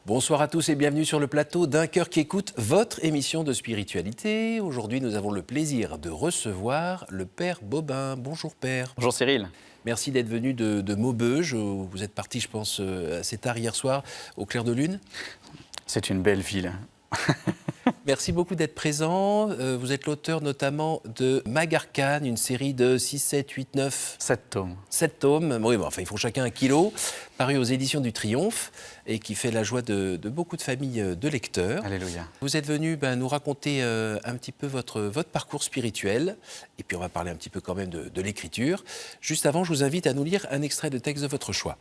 Bonsoir à tous et bienvenue sur le plateau d'Un cœur qui écoute, votre émission de spiritualité. Aujourd'hui, nous avons le plaisir de recevoir le Père Bobin. Bonjour Père. Bonjour Cyril. Merci d'être venu de Maubeuge. Vous êtes parti, je pense, assez tard hier soir, au clair de lune. C'est une belle ville. Merci beaucoup d'être présent. Vous êtes l'auteur notamment de Magarkane, une série de 6, 7, 8, 9... 7 tomes. 7 tomes. Oui, bon, enfin, ils font chacun 1 kilo, paru aux éditions du Triomphe et qui fait la joie de beaucoup de familles de lecteurs. Alléluia. Vous êtes venu nous raconter un petit peu votre parcours spirituel et puis on va parler un petit peu quand même de l'écriture. Juste avant, je vous invite à nous lire un extrait de texte de votre choix.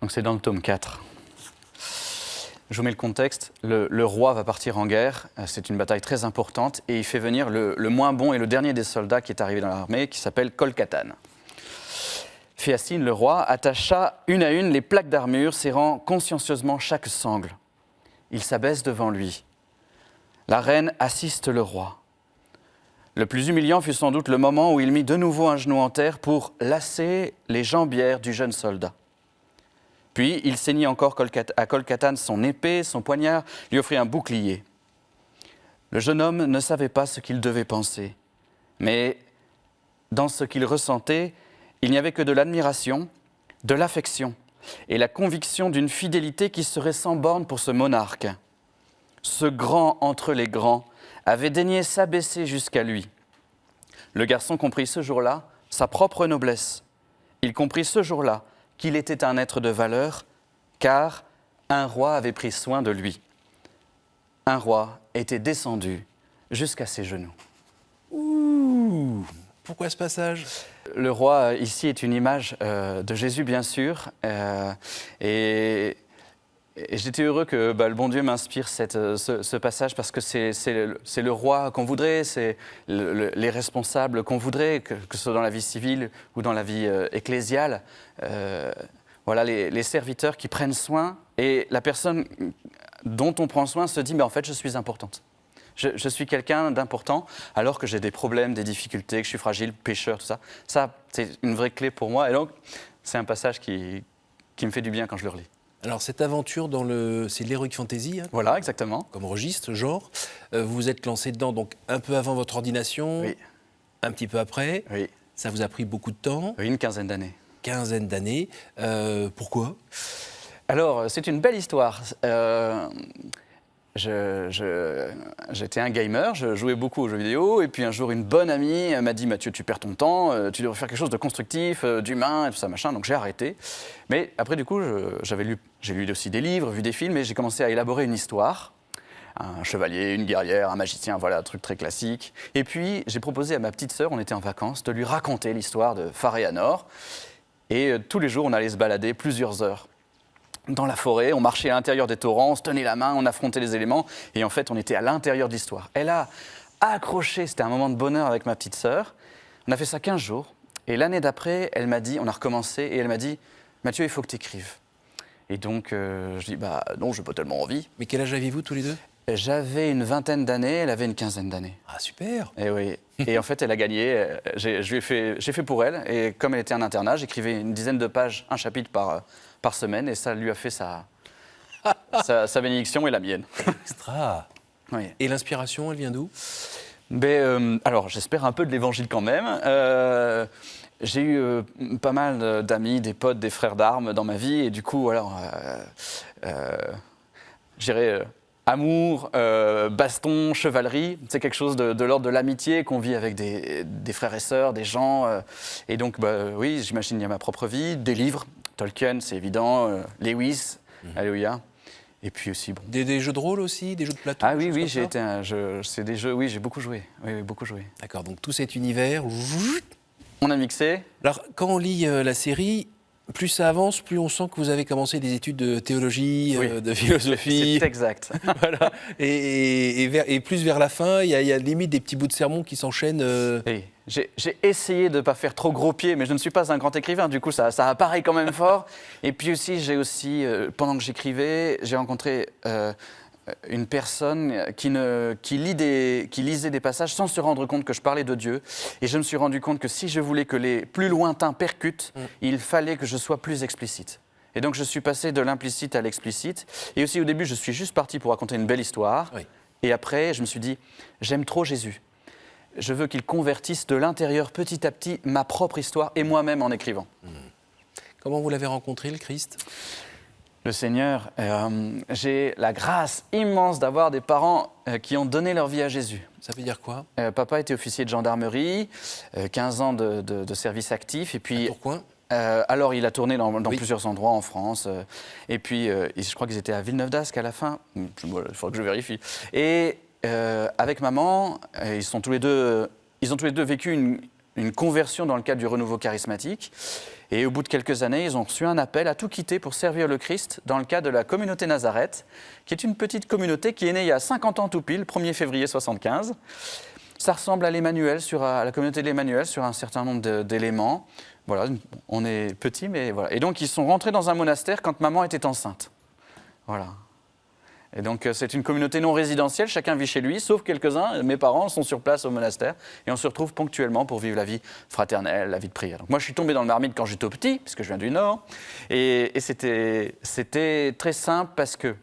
Donc c'est dans le tome 4. Je vous mets le contexte. Le roi va partir en guerre. C'est une bataille très importante et il fait venir le moins bon et le dernier des soldats qui est arrivé dans l'armée, qui s'appelle Kolkatan. Féacine, le roi, attacha une à une les plaques d'armure, serrant consciencieusement chaque sangle. Il s'abaisse devant lui. La reine assiste le roi. Le plus humiliant fut sans doute le moment où il mit de nouveau un genou en terre pour lasser les jambières du jeune soldat. Puis il ceignit encore à Kolkatan son épée, son poignard, lui offrit un bouclier. Le jeune homme ne savait pas ce qu'il devait penser, mais dans ce qu'il ressentait, il n'y avait que de l'admiration, de l'affection et la conviction d'une fidélité qui serait sans borne pour ce monarque. Ce grand entre les grands avait daigné s'abaisser jusqu'à lui. Le garçon comprit ce jour-là sa propre noblesse. Il comprit ce jour-là qu'il était un être de valeur, car un roi avait pris soin de lui. Un roi était descendu jusqu'à ses genoux. Ouh, pourquoi ce passage ? Le roi, ici, est une image de Jésus, bien sûr, et j'étais heureux que le bon Dieu m'inspire ce passage parce que c'est le roi qu'on voudrait, c'est les responsables qu'on voudrait, que ce soit dans la vie civile ou dans la vie ecclésiale. Voilà, les serviteurs qui prennent soin et la personne dont on prend soin se dit « mais en fait, je suis importante ». Je suis quelqu'un d'important alors que j'ai des problèmes, des difficultés, que je suis fragile, pécheur, tout ça. Ça, c'est une vraie clé pour moi et donc c'est un passage qui me fait du bien quand je le relis. Alors, cette aventure, c'est l'heroic fantasy, hein, Voilà, exactement. comme registre, genre. Vous vous êtes lancé dedans donc un peu avant votre ordination, Oui. un petit peu après. Oui. Ça vous a pris beaucoup de temps, Oui, une quinzaine d'années. quinzaine d'années. Pourquoi ? Alors, c'est une belle histoire. J'étais un gamer, je jouais beaucoup aux jeux vidéo, et puis un jour, une bonne amie m'a dit « Mathieu, tu perds ton temps, tu devrais faire quelque chose de constructif, d'humain, et tout ça, machin », donc j'ai arrêté. Mais après, du coup, j'ai lu aussi des livres, vu des films, et j'ai commencé à élaborer une histoire. Un chevalier, une guerrière, un magicien, voilà, un truc très classique. Et puis, j'ai proposé à ma petite sœur, on était en vacances, de lui raconter l'histoire de Pharéanor. Et tous les jours, on allait se balader plusieurs heures dans la forêt, on marchait à l'intérieur des torrents, on se tenait la main, on affrontait les éléments, et en fait, on était à l'intérieur de l'histoire. Elle a accroché, c'était un moment de bonheur avec ma petite sœur. On a fait ça 15 jours, et l'année d'après, elle m'a dit, on a recommencé, et elle m'a dit « Mathieu, il faut que tu écrives ». Et donc, je dis « non, je n'ai pas tellement envie ». Mais quel âge aviez-vous tous les deux ? J'avais une vingtaine d'années, elle avait une quinzaine d'années. Ah, super ! Et oui. Et en fait, elle a gagné. J'ai fait pour elle. Et comme elle était en internat, j'écrivais une dizaine de pages, un chapitre par semaine. Et ça lui a fait sa bénédiction et la mienne. Extra ! Oui. Et l'inspiration, elle vient d'où ? Alors, j'espère un peu de l'évangile quand même. J'ai eu pas mal d'amis, des potes, des frères d'armes dans ma vie. Et du coup, alors, j'irais... amour, baston, chevalerie, c'est quelque chose de l'ordre de l'amitié qu'on vit avec des frères et sœurs, des gens. Et donc, oui, j'imagine il y a ma propre vie, des livres, Tolkien, c'est évident, Lewis, Alléluia. Et puis aussi, bon... Des jeux de rôle aussi, des jeux de plateau ? Ah oui, c'est des jeux, oui, j'ai beaucoup joué. Oui, beaucoup joué. D'accord, donc tout cet univers... On a mixé. Alors, quand on lit la série... Plus ça avance, plus on sent que vous avez commencé des études de théologie, Oui. De philosophie. C'est exact. Voilà. Et plus vers la fin, il y a limite des petits bouts de sermons qui s'enchaînent. Oui. J'ai essayé de ne pas faire trop gros pied, mais je ne suis pas un grand écrivain, du coup ça apparaît quand même fort. Et puis aussi, pendant que j'écrivais, j'ai rencontré une personne qui lisait des passages sans se rendre compte que je parlais de Dieu. Et je me suis rendu compte que si je voulais que les plus lointains percutent, il fallait que je sois plus explicite. Et donc je suis passé de l'implicite à l'explicite. Et aussi au début, je suis juste parti pour raconter une belle histoire. Oui. Et après, je me suis dit, j'aime trop Jésus. Je veux qu'il convertisse de l'intérieur petit à petit ma propre histoire et moi-même en écrivant. Comment vous l'avez rencontré, le Christ? Le Seigneur, j'ai la grâce immense d'avoir des parents qui ont donné leur vie à Jésus. Ça veut dire quoi? Papa était officier de gendarmerie, 15 ans de service actif. Et puis, Pourquoi? alors, il a tourné dans Oui. plusieurs endroits en France. Et puis, je crois qu'ils étaient à Villeneuve-d'Ascq à la fin. Il faudra que je vérifie. Et avec maman, ils ont tous les deux vécu une conversion dans le cadre du renouveau charismatique. Et au bout de quelques années, ils ont reçu un appel à tout quitter pour servir le Christ dans le cadre de la communauté Nazareth, qui est une petite communauté qui est née il y a 50 ans tout pile, 1er février 75. Ça ressemble à l'Emmanuel, à la communauté de l'Emmanuel, sur un certain nombre d'éléments. Voilà, on est petit, mais voilà. Et donc, ils sont rentrés dans un monastère quand maman était enceinte. Voilà. Et donc, c'est une communauté non résidentielle, chacun vit chez lui, sauf quelques-uns. Mes parents sont sur place au monastère et on se retrouve ponctuellement pour vivre la vie fraternelle, la vie de prière. Donc, moi, je suis tombé dans le marmite quand j'étais petit, puisque je viens du Nord. Et c'était très simple parce que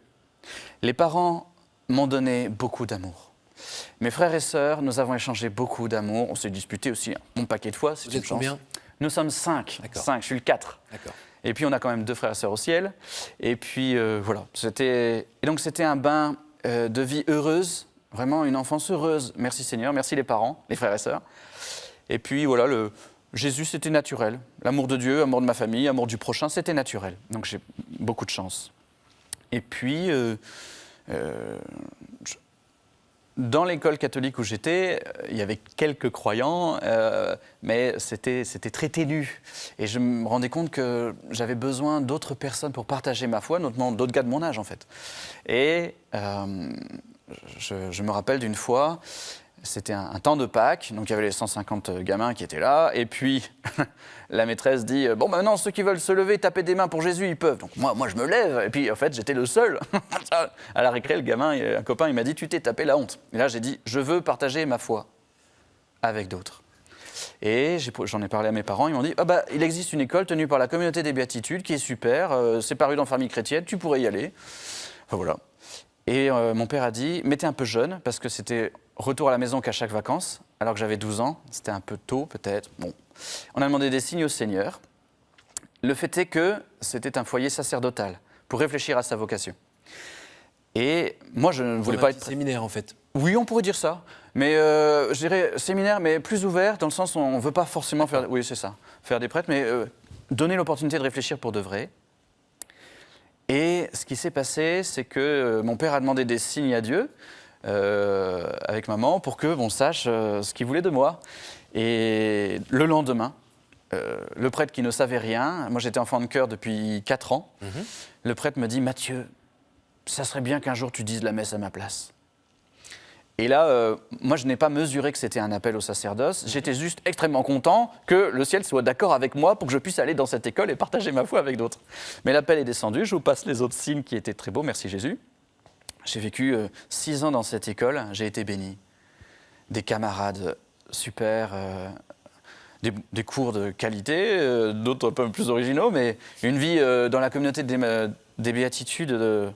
les parents m'ont donné beaucoup d'amour. Mes frères et sœurs, nous avons échangé beaucoup d'amour. On s'est disputé aussi un bon paquet de fois. Vous êtes combien? Nous sommes 5. D'accord. 5, je suis le 4. D'accord. Et puis, on a quand même 2 frères et sœurs au ciel. Et puis, voilà. Et donc, c'était un bain de vie heureuse, vraiment une enfance heureuse. Merci Seigneur, merci les parents, les frères et sœurs. Et puis, voilà, Jésus, c'était naturel. L'amour de Dieu, amour de ma famille, amour du prochain, c'était naturel. Donc, j'ai beaucoup de chance. Et puis, dans l'école catholique où j'étais, il y avait quelques croyants, mais c'était très ténu. Et je me rendais compte que j'avais besoin d'autres personnes pour partager ma foi, notamment d'autres gars de mon âge, en fait. Et je me rappelle d'une fois, c'était un temps de Pâques, donc il y avait les 150 gamins qui étaient là, et puis la maîtresse dit « Bon, maintenant, ceux qui veulent se lever, taper des mains pour Jésus, ils peuvent. » Donc moi, je me lève, et puis en fait, j'étais le seul. À la récré, le gamin, un copain, il m'a dit « Tu t'es tapé la honte. » Et là, j'ai dit « Je veux partager ma foi avec d'autres. » Et j'en ai parlé à mes parents, ils m'ont dit « Ah bah, il existe une école tenue par la communauté des Béatitudes qui est super, c'est paru dans Famille chrétienne, tu pourrais y aller. » Enfin, voilà. Et mon père a dit « Mais t'es un peu jeune, parce que c'était retour à la maison qu'à chaque vacances, alors que j'avais 12 ans, c'était un peu tôt peut-être. Bon. On a demandé des signes au Seigneur. Le fait est que c'était un foyer sacerdotal, pour réfléchir à sa vocation. Et moi, je ne voulais pas être... séminaire, en fait. Oui, on pourrait dire ça. Mais je dirais séminaire, mais plus ouvert, dans le sens où on ne veut pas forcément faire... Oui, c'est ça. Faire des prêtres, mais donner l'opportunité de réfléchir pour de vrai. Et ce qui s'est passé, c'est que mon père a demandé des signes à Dieu, avec maman, pour qu'on sache ce qu'il voulait de moi. Et le lendemain, le prêtre qui ne savait rien, moi j'étais enfant de chœur depuis 4 ans, le prêtre me dit « Mathieu, ça serait bien qu'un jour tu dises la messe à ma place. » Et là, moi je n'ai pas mesuré que c'était un appel au sacerdoce, j'étais juste extrêmement content que le ciel soit d'accord avec moi pour que je puisse aller dans cette école et partager ma foi avec d'autres. Mais l'appel est descendu, je vous passe les autres signes qui étaient très beaux, merci Jésus. J'ai vécu 6 ans dans cette école, j'ai été béni. Des camarades super, des cours de qualité, d'autres un peu plus originaux, mais une vie dans la communauté des béatitudes.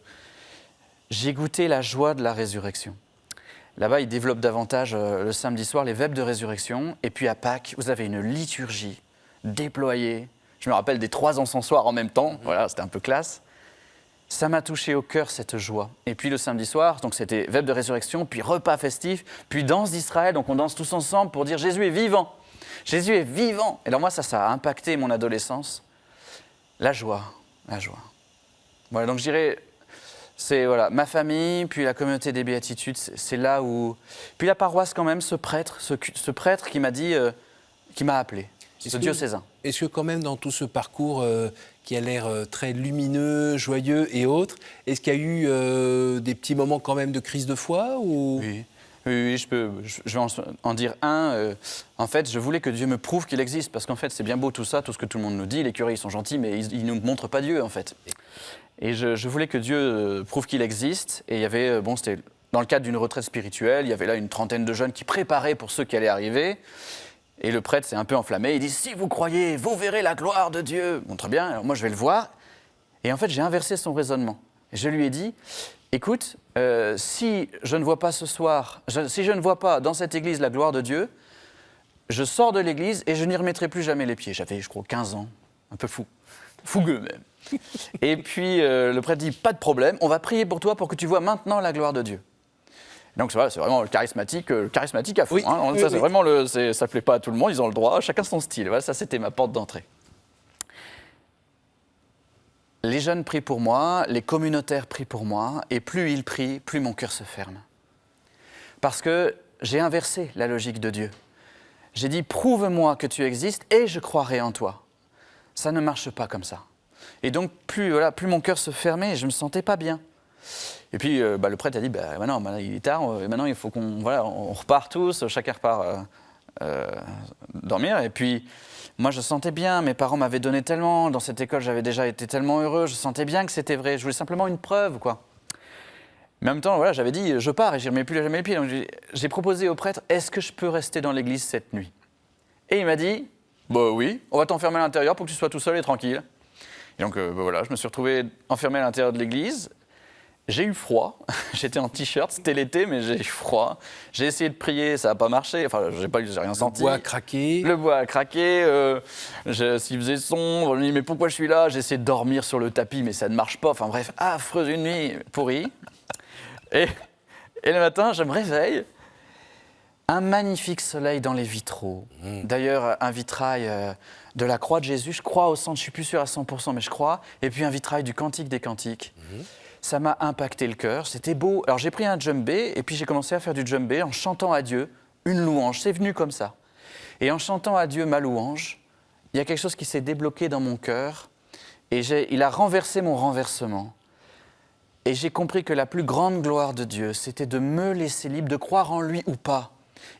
J'ai goûté la joie de la résurrection. Là-bas, ils développent davantage le samedi soir les vêpres de résurrection. Et puis à Pâques, vous avez une liturgie déployée. Je me rappelle des 3 encensoirs en même temps, voilà, c'était un peu classe. Ça m'a touché au cœur, cette joie. Et puis le samedi soir, donc c'était vêpres de résurrection, puis repas festif, puis danse d'Israël. Donc on danse tous ensemble pour dire « Jésus est vivant !» Jésus est vivant. Et alors moi, ça a impacté mon adolescence. La joie, la joie. Voilà, donc je dirais, c'est voilà, ma famille, puis la communauté des Béatitudes, c'est là où... Puis la paroisse quand même, ce prêtre qui m'a dit, qui m'a appelé, ce diocésain. Est-ce que quand même dans tout ce parcours qui a l'air très lumineux, joyeux et autres, est-ce qu'il y a eu des petits moments quand même de crise de foi ou... Oui, je vais en dire un. En fait, je voulais que Dieu me prouve qu'il existe, parce qu'en fait, c'est bien beau tout ça, tout ce que tout le monde nous dit, les curés, ils sont gentils, mais ils ne nous montrent pas Dieu, en fait. Et je voulais que Dieu prouve qu'il existe, et il y avait, c'était dans le cadre d'une retraite spirituelle, il y avait là une trentaine de jeunes qui préparaient pour ceux qui allaient arriver, et le prêtre s'est un peu enflammé, il dit « Si vous croyez, vous verrez la gloire de Dieu !» Bon, très bien, alors moi je vais le voir, Et en fait, j'ai inversé son raisonnement. Et je lui ai dit, écoute, si je ne vois pas ce soir, si je ne vois pas dans cette église la gloire de Dieu, je sors de l'église et je n'y remettrai plus jamais les pieds. J'avais, je crois, 15 ans, un peu fou, fougueux même. Et puis le prêtre dit, pas de problème, on va prier pour toi pour que tu vois maintenant la gloire de Dieu. Donc voilà, c'est vraiment le charismatique à fond. Oui, Hein. oui, Ça, c'est oui. vraiment ça ne plaît pas à tout le monde, ils ont le droit, chacun son style. Voilà, ça, c'était ma porte d'entrée. Les jeunes prient pour moi, les communautaires prient pour moi, et plus ils prient, plus mon cœur se ferme. Parce que j'ai inversé la logique de Dieu. J'ai dit, prouve-moi que tu existes et je croirai en toi. Ça ne marche pas comme ça. Et donc, plus mon cœur se fermait, je ne me sentais pas bien. Et puis, le prêtre a dit, maintenant, il est tard, maintenant il faut on repart tous, chacun repart dormir. Et puis, moi, je sentais bien, mes parents m'avaient donné tellement, dans cette école, j'avais déjà été tellement heureux, je sentais bien que c'était vrai, je voulais simplement une preuve, quoi. Mais en même temps, voilà, j'avais dit, je pars et je ne remets plus jamais les pieds. Donc j'ai proposé au prêtre, est-ce que je peux rester dans l'église cette nuit? Et il m'a dit, oui, on va t'enfermer à l'intérieur pour que tu sois tout seul et tranquille. Et donc, voilà, je me suis retrouvé enfermé à l'intérieur de l'église. J'ai eu froid, j'étais en t-shirt, c'était l'été, mais j'ai eu froid. J'ai essayé de prier, ça n'a pas marché, enfin, j'ai rien senti. Le bois a craqué. Le bois a craqué, s'il faisait sombre, je me dis, mais pourquoi je suis là? J'ai essayé de dormir sur le tapis, mais ça ne marche pas. Enfin bref, affreuse, une nuit pourrie. Et le matin, je me réveille, un magnifique soleil dans les vitraux. D'ailleurs, un vitrail de la croix de Jésus, je crois au centre, je ne suis plus sûr à 100%, mais je crois. Et puis un vitrail du Cantique des Cantiques. Ça m'a impacté le cœur, c'était beau. Alors j'ai pris un djembé et puis j'ai commencé à faire du djembé en chantant à Dieu une louange. C'est venu comme ça. Et en chantant à Dieu ma louange, il y a quelque chose qui s'est débloqué dans mon cœur et il a renversé mon renversement. Et j'ai compris que la plus grande gloire de Dieu, c'était de me laisser libre, de croire en lui ou pas.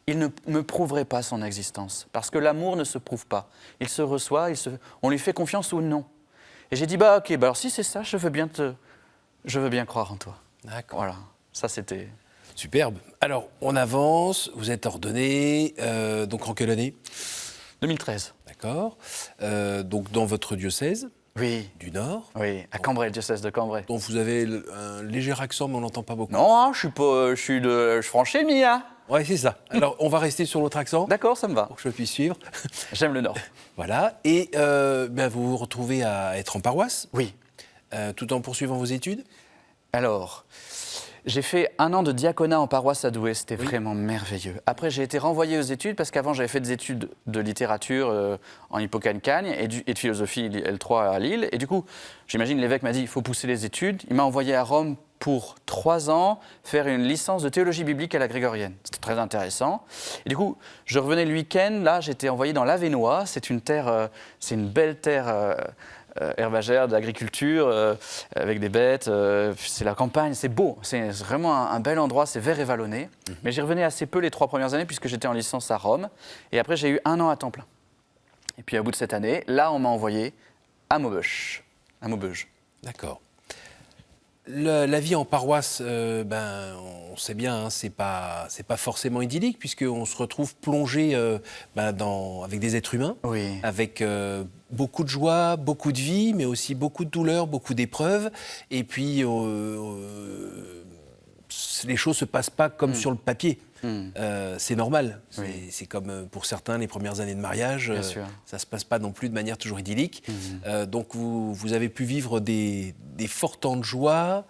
Il ne me prouverait pas son existence, parce que l'amour ne se prouve pas. Il se reçoit, on lui fait confiance ou non. Et j'ai dit, ok, alors si c'est ça, je veux bien croire en toi. D'accord. Voilà, ça c'était... Superbe. Alors, on avance, vous êtes ordonné, donc en quelle année? 2013. D'accord. Donc dans votre diocèse Oui, du Nord, oui, à Cambrai, le diocèse de Cambrai. dont vous avez un léger accent, mais on n'entend pas beaucoup. Non, hein, je suis franchemi, hein. Ouais, c'est ça. Alors, on va rester sur l'autre accent D'accord, ça me va. pour que je puisse suivre. J'aime le Nord. Voilà. Et vous vous retrouvez à être en paroisse, Oui. tout en poursuivant vos études? Alors, j'ai fait 1 an de diaconat en paroisse à Douai, c'était vraiment merveilleux. Après, j'ai été renvoyé aux études parce qu'avant, j'avais fait des études de littérature en Hippocagne-Cagne et de philosophie L3 à Lille. Et du coup, j'imagine, l'évêque m'a dit, il faut pousser les études. Il m'a envoyé à Rome pour 3 ans faire une licence de théologie biblique à la grégorienne. C'était très intéressant. Et du coup, je revenais le week-end, là, j'étais envoyé dans l'Avesnois. C'est une belle terre... herbagère, d'agriculture, avec des bêtes, c'est la campagne, c'est beau, c'est vraiment un bel endroit, c'est vert et vallonné. Mais j'y revenais assez peu les 3 premières années puisque j'étais en licence à Rome. Et après, j'ai eu 1 an à temps plein. Et puis, au bout de cette année, là, on m'a envoyé à Maubeuge. D'accord. La vie en paroisse, on sait bien, hein, c'est pas forcément idyllique, puisqu'on se retrouve plongé avec des êtres humains, Oui. avec beaucoup de joie, beaucoup de vie, mais aussi beaucoup de douleur, beaucoup d'épreuves. Et puis, les choses ne se passent pas comme sur le papier. C'est normal. C'est comme pour certains, les premières années de mariage, ça ne se passe pas non plus de manière toujours idyllique. Donc vous avez pu vivre des forts temps de joie,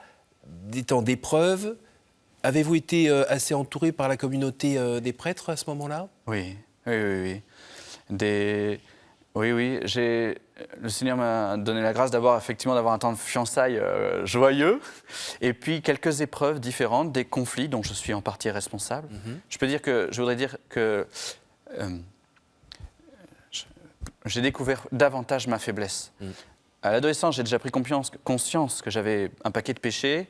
des temps d'épreuve. Avez-vous été assez entouré par la communauté des prêtres à ce moment-là? Oui. Oui. Le Seigneur m'a donné la grâce effectivement d'avoir un temps de fiançailles joyeux, et puis quelques épreuves différentes, des conflits dont je suis en partie responsable. Je voudrais dire que j'ai découvert davantage ma faiblesse. À l'adolescence, j'ai déjà pris conscience que j'avais un paquet de péchés,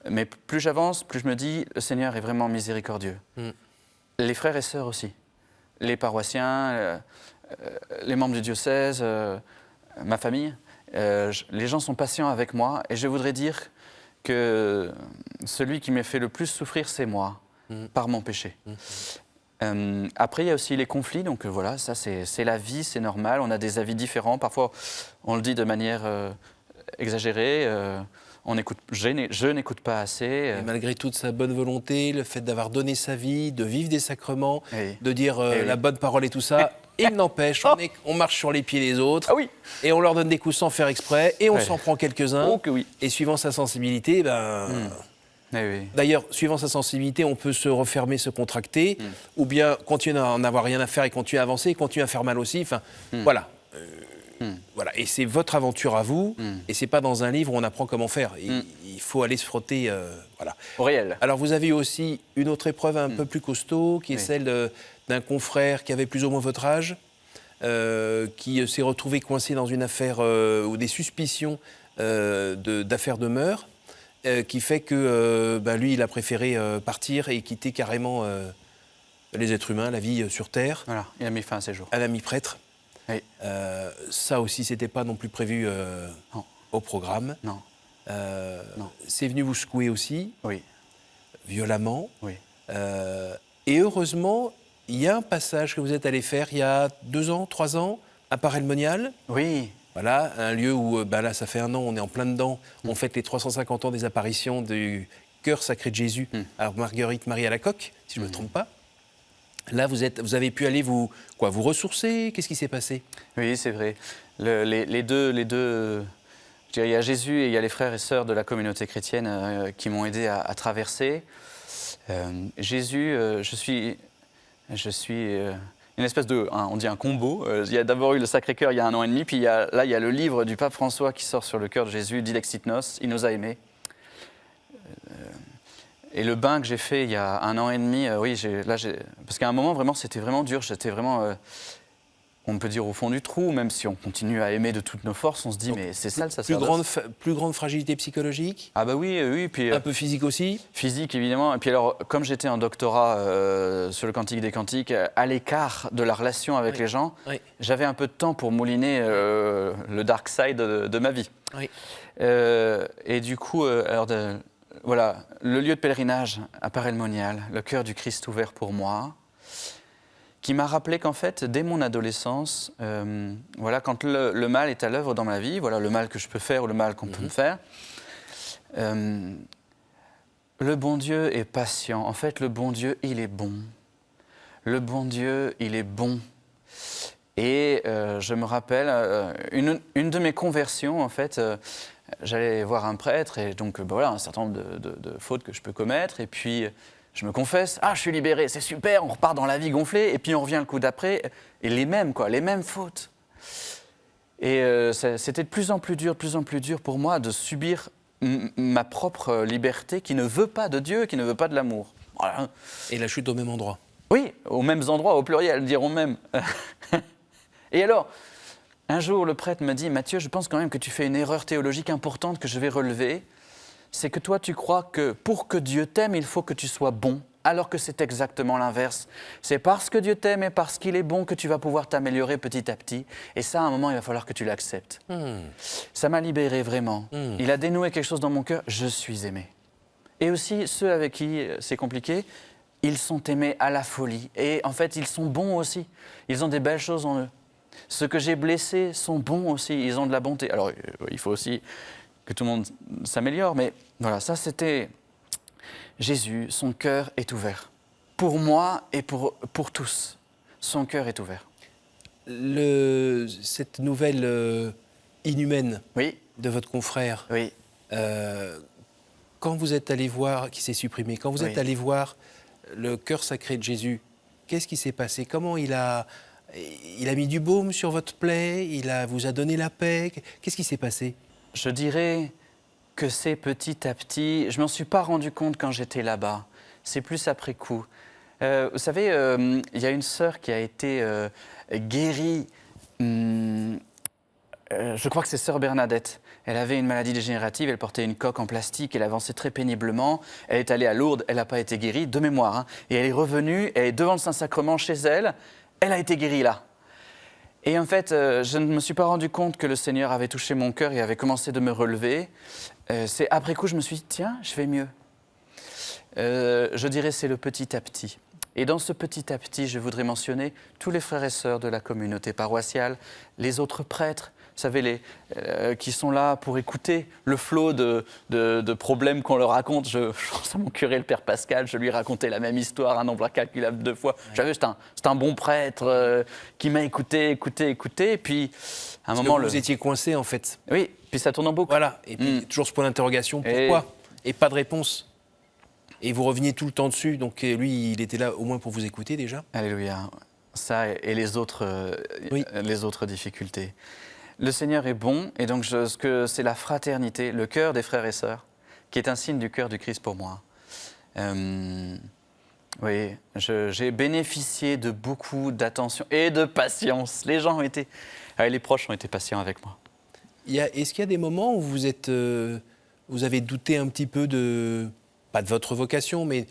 mais plus j'avance, plus je me dis, le Seigneur est vraiment miséricordieux. Les frères et sœurs aussi, les paroissiens, les membres du diocèse, ma famille, les gens sont patients avec moi, et je voudrais dire que celui qui m'a fait le plus souffrir, c'est moi, par mon péché. Après, il y a aussi les conflits, donc voilà, ça c'est la vie, c'est normal, on a des avis différents, parfois on le dit de manière exagéré. Je n'écoute pas assez. Et malgré toute sa bonne volonté, le fait d'avoir donné sa vie, de vivre des sacrements, de dire la bonne parole et tout ça, il n'empêche, on marche sur les pieds des autres, et on leur donne des coups sans faire exprès, et on s'en prend quelques-uns. Oh que oui. Et suivant sa sensibilité, d'ailleurs, suivant sa sensibilité, on peut se refermer, se contracter, ou bien continuer à n'en avoir rien à faire et continuer à avancer, et continuer à faire mal aussi. Enfin, voilà. Voilà, et c'est votre aventure à vous, et c'est pas dans un livre où on apprend comment faire. Il faut aller se frotter, voilà. Au réel. Alors vous avez aussi une autre épreuve un peu plus costaud, qui est celle d'un confrère qui avait plus ou moins votre âge, qui s'est retrouvé coincé dans une affaire ou des suspicions d'affaires de meurtre, qui fait que lui, il a préféré partir et quitter carrément les êtres humains, la vie sur Terre. Voilà, il a mis fin à ses jours. Un ami prêtre. Oui. Ça aussi, c'était pas non plus prévu au programme. Non. C'est venu vous secouer aussi, violemment. Oui. Et heureusement, il y a un passage que vous êtes allé faire il y a 2 ans, 3 ans, à Paray-le-Monial. Oui. Voilà, un lieu où, là, ça fait 1 an, on est en plein dedans. On fête les 350 ans des apparitions du cœur sacré de Jésus à Marguerite-Marie Alacoque, si je ne me trompe pas. Là, vous avez pu aller vous ressourcer. Qu'est-ce qui s'est passé? Oui, c'est vrai. Les deux, je dirais, il y a Jésus et il y a les frères et sœurs de la communauté chrétienne qui m'ont aidé à traverser. Jésus, je suis une espèce de, on dit un combo. Il y a d'abord eu le Sacré-Cœur il y a 1 an et demi, puis il y a le livre du pape François qui sort sur le cœur de Jésus, Dilexit Nos, il nous a aimés. Et le bain que j'ai fait il y a 1 an et demi, parce qu'à un moment, vraiment, c'était vraiment dur. J'étais vraiment, on peut dire, au fond du trou, même si on continue à aimer de toutes nos forces, on se dit, donc, mais c'est ça le sacerdoce. Plus grande fragilité psychologique? Ah bah oui. Puis, un peu physique aussi? Physique, évidemment. Et puis alors, comme j'étais en doctorat sur le Cantique des Cantiques, à l'écart de la relation avec les gens, j'avais un peu de temps pour mouliner le dark side de ma vie. Oui. Et du coup, voilà, le lieu de pèlerinage à Paray-le-Monial, le cœur du Christ ouvert pour moi, qui m'a rappelé qu'en fait, dès mon adolescence, quand le mal est à l'œuvre dans ma vie, voilà le mal que je peux faire ou le mal qu'on peut me faire, le bon Dieu est patient. En fait, le bon Dieu, il est bon. Le bon Dieu, il est bon. Et je me rappelle, une de mes conversions, en fait, j'allais voir un prêtre et donc un certain nombre de fautes que je peux commettre. Et puis, je me confesse, je suis libéré, c'est super, on repart dans la vie gonflée. Et puis, on revient le coup d'après, et les mêmes fautes. Et c'était de plus en plus dur pour moi de subir ma propre liberté qui ne veut pas de Dieu, qui ne veut pas de l'amour. Voilà. Et la chute au même endroit. Oui, aux mêmes endroits, au pluriel, diront même. Et alors, un jour, le prêtre me dit « Mathieu, je pense quand même que tu fais une erreur théologique importante que je vais relever. C'est que toi, tu crois que pour que Dieu t'aime, il faut que tu sois bon, alors que c'est exactement l'inverse. C'est parce que Dieu t'aime et parce qu'il est bon que tu vas pouvoir t'améliorer petit à petit. Et ça, à un moment, il va falloir que tu l'acceptes. » Ça m'a libéré vraiment. Il a dénoué quelque chose dans mon cœur. Je suis aimé. Et aussi, ceux avec qui c'est compliqué, ils sont aimés à la folie. Et en fait, ils sont bons aussi. Ils ont des belles choses en eux. Ceux que j'ai blessés sont bons aussi, ils ont de la bonté. Alors, il faut aussi que tout le monde s'améliore, mais voilà, ça c'était Jésus, son cœur est ouvert. Pour moi et pour tous, son cœur est ouvert. Cette nouvelle inhumaine de votre confrère, quand vous êtes allé voir, qui s'est supprimé, quand vous êtes allé voir le cœur sacré de Jésus, qu'est-ce qui s'est passé? Comment il a mis du baume sur votre plaie, vous a donné la paix. Qu'est-ce qui s'est passé? Je dirais que c'est petit à petit. Je ne m'en suis pas rendu compte quand j'étais là-bas. C'est plus après coup. Vous savez, il y a une sœur qui a été guérie. Je crois que c'est sœur Bernadette. Elle avait une maladie dégénérative, elle portait une coque en plastique, elle avançait très péniblement. Elle est allée à Lourdes, elle n'a pas été guérie, de mémoire. Et elle est revenue, elle est devant le Saint-Sacrement chez elle. Elle a été guérie là. Et en fait, je ne me suis pas rendu compte que le Seigneur avait touché mon cœur et avait commencé de me relever. C'est après coup, je me suis dit, tiens, je vais mieux. Je dirais c'est le petit à petit. Et dans ce petit à petit, je voudrais mentionner tous les frères et sœurs de la communauté paroissiale, les autres prêtres, savez, qui sont là pour écouter le flot de problèmes qu'on leur raconte. Je pense à mon curé, le père Pascal, je lui racontais la même histoire, un nombre incalculable de fois. Ouais. J'avais, c'est un bon prêtre qui m'a écouté, et puis à un moment... Vous étiez coincé en fait. Oui, puis ça tourne en boucle. Voilà, et puis toujours ce point d'interrogation, pourquoi ? Et pas de réponse. Et vous reveniez tout le temps dessus, donc lui, il était là au moins pour vous écouter déjà. Alléluia. Ça et les autres difficultés. Le Seigneur est bon, et donc c'est la fraternité, le cœur des frères et sœurs, qui est un signe du cœur du Christ pour moi. Oui, j'ai bénéficié de beaucoup d'attention et de patience. Les gens les proches ont été patients avec moi. Est-ce qu'il y a des moments où vous avez douté un petit peu pas de votre vocation, mais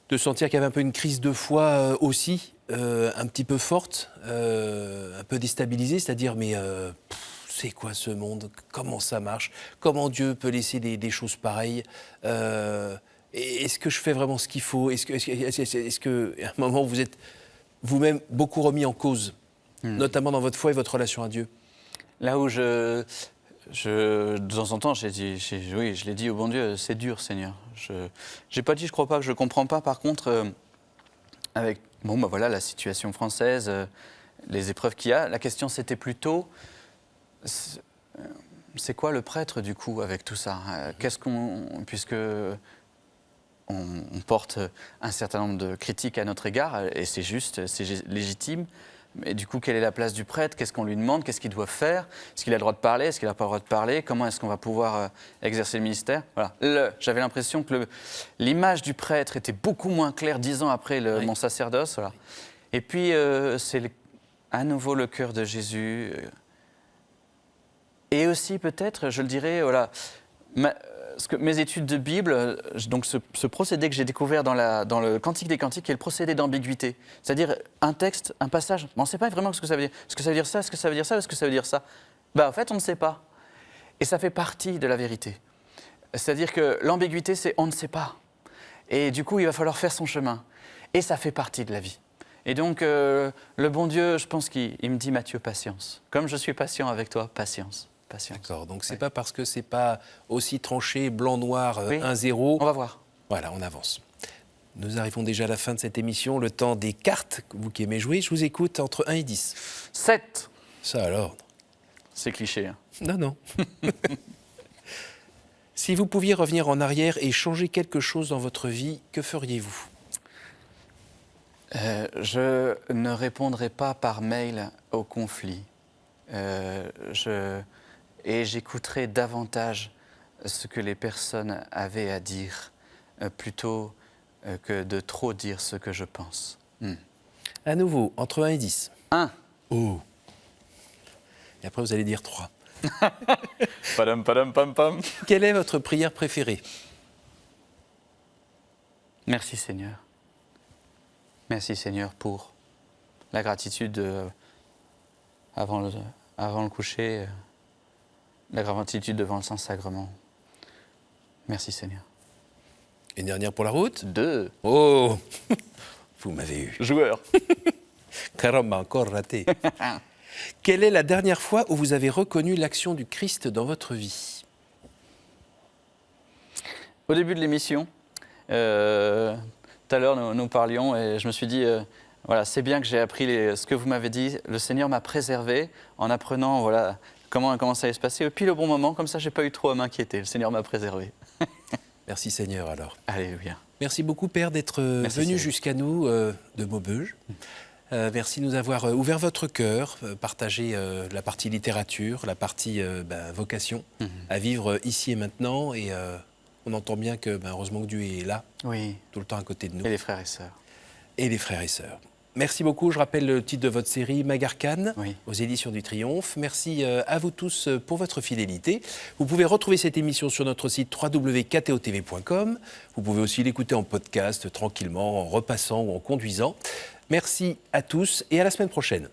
de sentir qu'il y avait un peu une crise de foi aussi, un petit peu forte, un peu déstabilisée, c'est-à-dire, mais c'est quoi ce monde ? Comment ça marche ? Comment Dieu peut laisser des choses pareilles ? Est-ce que je fais vraiment ce qu'il faut ? Est-ce que, à un moment, vous êtes vous-même beaucoup remis en cause, notamment dans votre foi et votre relation à Dieu ? Là où de temps en temps, je l'ai dit au bon Dieu, c'est dur, Seigneur. J'ai pas dit, je crois pas, que je comprends pas. Par contre, avec voilà, la situation française, les épreuves qu'il y a, la question c'était plutôt, c'est quoi le prêtre du coup avec tout ça ? Puisque on porte un certain nombre de critiques à notre égard, et c'est juste, c'est légitime. Mais du coup, quelle est la place du prêtre ? Qu'est-ce qu'on lui demande ? Qu'est-ce qu'il doit faire ? Est-ce qu'il a le droit de parler ? Est-ce qu'il n'a pas le droit de parler ? Comment est-ce qu'on va pouvoir exercer le ministère ? Voilà. J'avais l'impression que l'image du prêtre était beaucoup moins claire 10 ans après mon sacerdoce. Voilà. Et puis, c'est à nouveau le cœur de Jésus. Et aussi, peut-être, je le dirais, voilà, mes études de Bible, donc ce procédé que j'ai découvert dans le Cantique des Cantiques, qui est le procédé d'ambiguïté. C'est-à-dire un texte, un passage, on ne sait pas vraiment ce que ça veut dire. Est-ce que ça veut dire ça ? Est-ce que ça veut dire ça ? Est-ce que ça veut dire ça ? En fait, on ne sait pas. Et ça fait partie de la vérité. C'est-à-dire que l'ambiguïté, c'est on ne sait pas. Et du coup, il va falloir faire son chemin. Et ça fait partie de la vie. Et donc, le bon Dieu, je pense qu'il me dit, Matthieu, patience. Comme je suis patient avec toi, patience. D'accord, donc c'est pas parce que c'est pas aussi tranché, blanc-noir, 1-0. On va voir. Voilà, on avance. Nous arrivons déjà à la fin de cette émission, le temps des cartes, vous qui aimez jouer. Je vous écoute entre 1 et 10. 7. Ça alors. C'est cliché. Hein. Non. Si vous pouviez revenir en arrière et changer quelque chose dans votre vie, que feriez-vous ? Je ne répondrai pas par mail au conflit. Et j'écouterai davantage ce que les personnes avaient à dire, plutôt que de trop dire ce que je pense. À nouveau, entre 1 et 10. 1. Oh. Et après, vous allez dire 3. Padam, padam, pam, pam. Quelle est votre prière préférée ? Merci Seigneur. Merci Seigneur pour la gratitude avant le coucher, la gratitude devant le Saint-Sacrement. Merci Seigneur. Une dernière pour la route ? 2. Oh. Vous m'avez eu. Joueur. Caramba, encore raté. Quelle est la dernière fois où vous avez reconnu l'action du Christ dans votre vie ? Au début de l'émission, tout à l'heure nous parlions et je me suis dit, voilà, c'est bien que j'ai appris ce que vous m'avez dit. Le Seigneur m'a préservé en apprenant comment ça allait se passer. Et puis le bon moment, comme ça, je n'ai pas eu trop à m'inquiéter. Le Seigneur m'a préservé. Merci Seigneur alors. Alléluia. Merci beaucoup Père d'être venu jusqu'à nous de Maubeuge. Merci de nous avoir ouvert votre cœur, partagé la partie littérature, la partie vocation, à vivre ici et maintenant. Et on entend bien que, heureusement que Dieu est là, tout le temps à côté de nous. Et les frères et sœurs. Et les frères et sœurs. Merci beaucoup. Je rappelle le titre de votre série, Magarkane, aux éditions du Triomphe. Merci à vous tous pour votre fidélité. Vous pouvez retrouver cette émission sur notre site www.ktotv.com. Vous pouvez aussi l'écouter en podcast, tranquillement, en repassant ou en conduisant. Merci à tous et à la semaine prochaine.